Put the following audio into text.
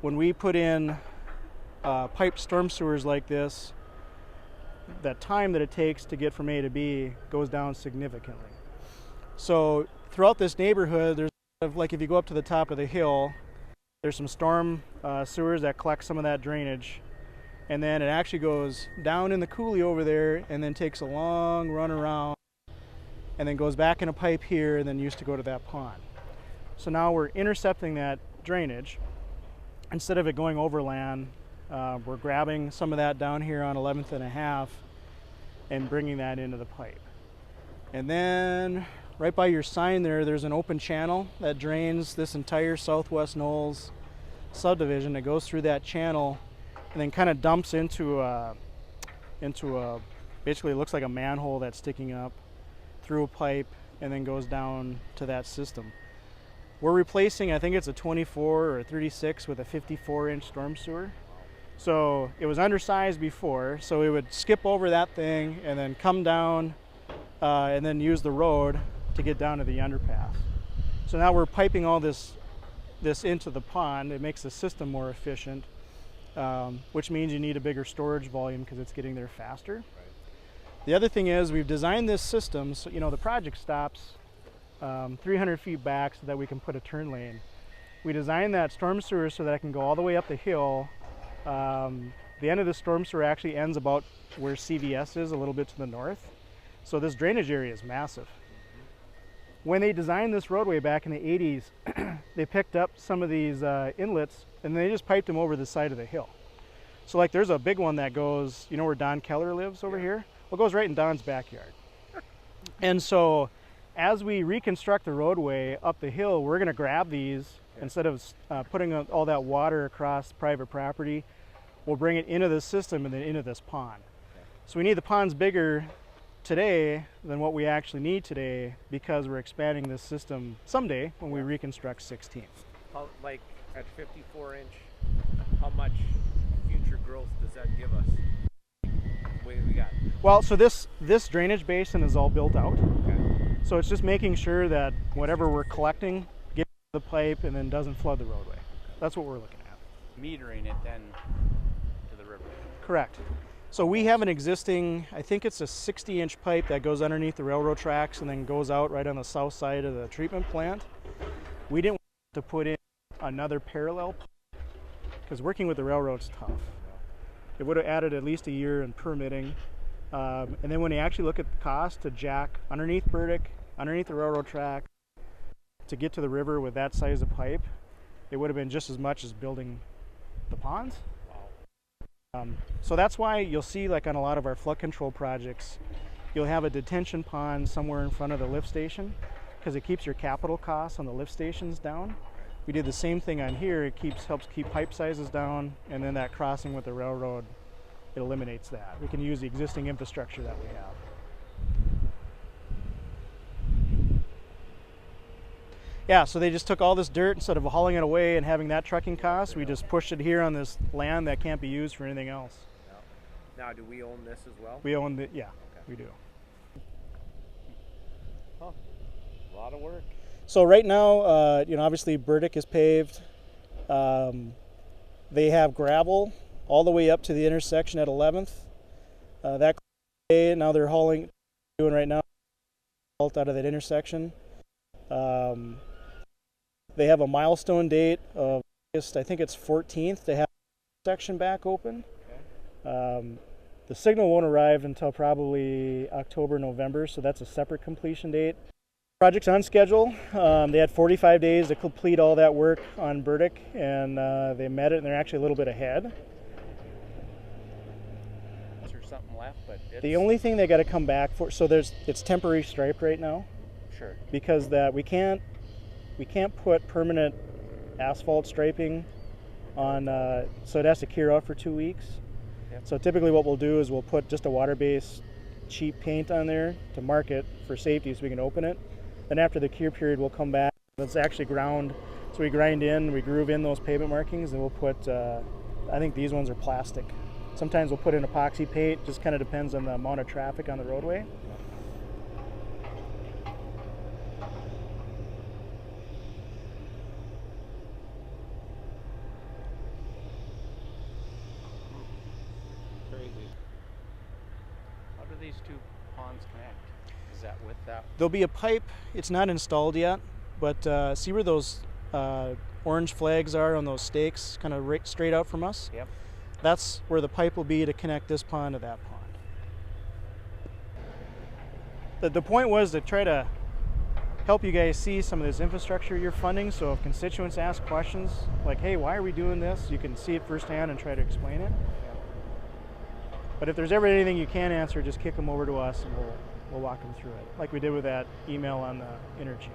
when we put in piped storm sewers like this, that time that it takes to get from A to B goes down significantly. So throughout this neighborhood, there's like if you go up to the top of the hill, there's some storm sewers that collect some of that drainage, and then it actually goes down in the coulee over there and then takes a long run around and then goes back in a pipe here and then used to go to that pond. So now we're intercepting that drainage. Instead of it going overland, we're grabbing some of that down here on 11th and a half and bringing that into the pipe. And then right by your sign there's an open channel that drains this entire Southwest Knolls subdivision. It goes through that channel and then kind of dumps into a basically it looks like a manhole that's sticking up through a pipe and then goes down to that system. We're replacing, I think it's a 24 or a 36 with a 54-inch storm sewer. So it was undersized before, so we would skip over that thing and then come down and then use the road to get down to the underpass. So now we're piping all this into the pond. It makes the system more efficient, which means you need a bigger storage volume because it's getting there faster. Right. The other thing is we've designed this system so the project stops 300 feet back so that we can put a turn lane. We designed that storm sewer so that I can go all the way up the hill. The end of the storm sewer actually ends about where CVS is, a little bit to the north. So this drainage area is massive. When they designed this roadway back in the 80s, they picked up some of these inlets and they just piped them over the side of the hill. So like there's a big one that goes, where Don Keller lives over here? Well, it goes right in Don's backyard. And so as we reconstruct the roadway up the hill, we're going to grab these. Instead of putting all that water across private property, we'll bring it into the system and then into this pond. So we need the ponds bigger today than what we actually need today because we're expanding this system someday when we reconstruct 16th. Like at 54-inch, how much future growth does that give us? What do we got? Well, so this drainage basin is all built out. Okay. So it's just making sure that whatever we're collecting gets to the pipe and then doesn't flood the roadway. That's what we're looking at. Metering it then to the river. Correct. So we have an existing, I think it's a 60-inch pipe that goes underneath the railroad tracks and then goes out right on the south side of the treatment plant. We didn't want to put in another parallel pipe because working with the railroad's tough. It would have added at least a year in permitting. And then when you actually look at the cost to jack underneath Burdick, underneath the railroad track, to get to the river with that size of pipe, it would have been just as much as building the ponds. So that's why you'll see, like on a lot of our flood control projects, you'll have a detention pond somewhere in front of the lift station because it keeps your capital costs on the lift stations down. We did the same thing on here. It helps keep pipe sizes down, and then that crossing with the railroad, it eliminates that. We can use the existing infrastructure that we have. Yeah, so they just took all this dirt, instead of hauling it away and having that trucking cost, we just pushed it here on this land that can't be used for anything else. Now, do we own this as well? We own it, yeah, okay. We do. Huh. A lot of work. So right now, obviously Burdick is paved. They have gravel all the way up to the intersection at 11th. Now they're doing right now, out of that intersection. They have a milestone date of August, I think it's 14th, to have the section back open. Okay. The signal won't arrive until probably October, November, so that's a separate completion date. Project's on schedule. They had 45 days to complete all that work on Burdick, and they met it, and they're actually a little bit ahead. Is there something left? But the only thing they got to come back for, so it's temporary striped right now. Sure. Because we can't put permanent asphalt striping on, so it has to cure out for 2 weeks. Yep. So typically what we'll do is we'll put just a water-based cheap paint on there to mark it for safety so we can open it. Then after the cure period, we'll come back. It's actually ground, so we grind in, we groove in those pavement markings, and we'll put, I think these ones are plastic. Sometimes we'll put in epoxy paint, just kind of depends on the amount of traffic on the roadway. these two ponds connect? Is that with that? There'll be a pipe. It's not installed yet, but see where those orange flags are on those stakes, kind of right straight out from us? Yep. That's where the pipe will be to connect this pond to that pond. The point was to try to help you guys see some of this infrastructure you're funding, so if constituents ask questions like, hey, why are we doing this, you can see it firsthand and try to explain it. But if there's ever anything you can't answer, just kick them over to us and we'll walk them through it, like we did with that email on the interchange.